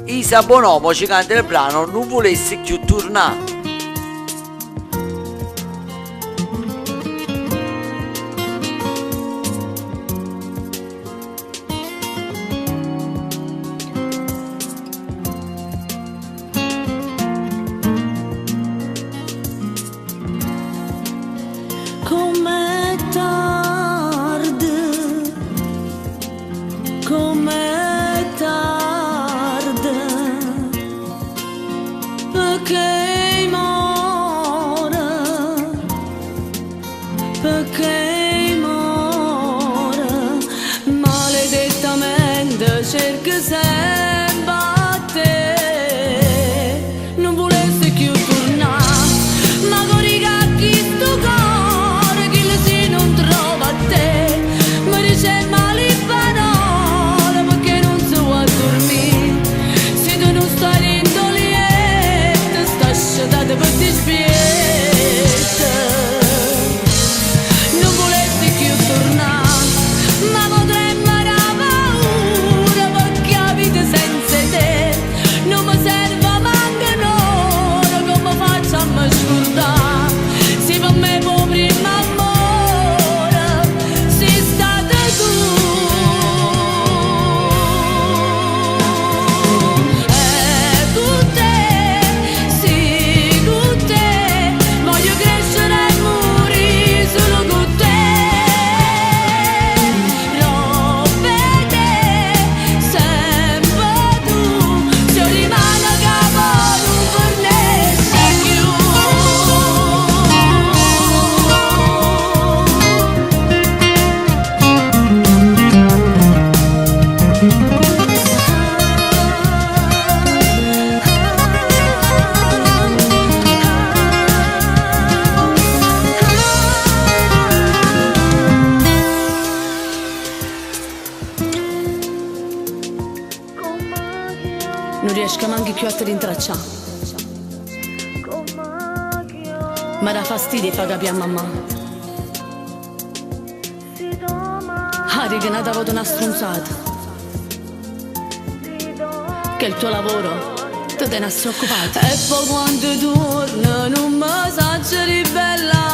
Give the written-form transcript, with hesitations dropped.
Isa Bonomo ci canta il brano Non volessi più tornare. Com'è tardi, com'è tardi, perché muore, perché muore, maledettamente cerca sempre a te, non volessi più tornare, ma con i cacchi sto cuore che se non trova a te, mi dice male parole perché non so a dormire, se tu non stai indoliente, sta asciugata per ti spietta, non volessi più tornare, ma potremmo avere paura perché la vita senza te non mi serve manca un'ora, come facciamo a scordare, se per me può prima amore, sei stata tu, con te, sì, con te, voglio crescere e morire solo con te, rompete sempre tu, se io rimane a capo non tornessi più. Non riesco neanche più a te rintracciare, ma dà fastidio fa capire a mamma. Ari che nata avuto una stronzata, che il tuo lavoro te ne sei occupata. E poi quando torna non mi saggio ribella.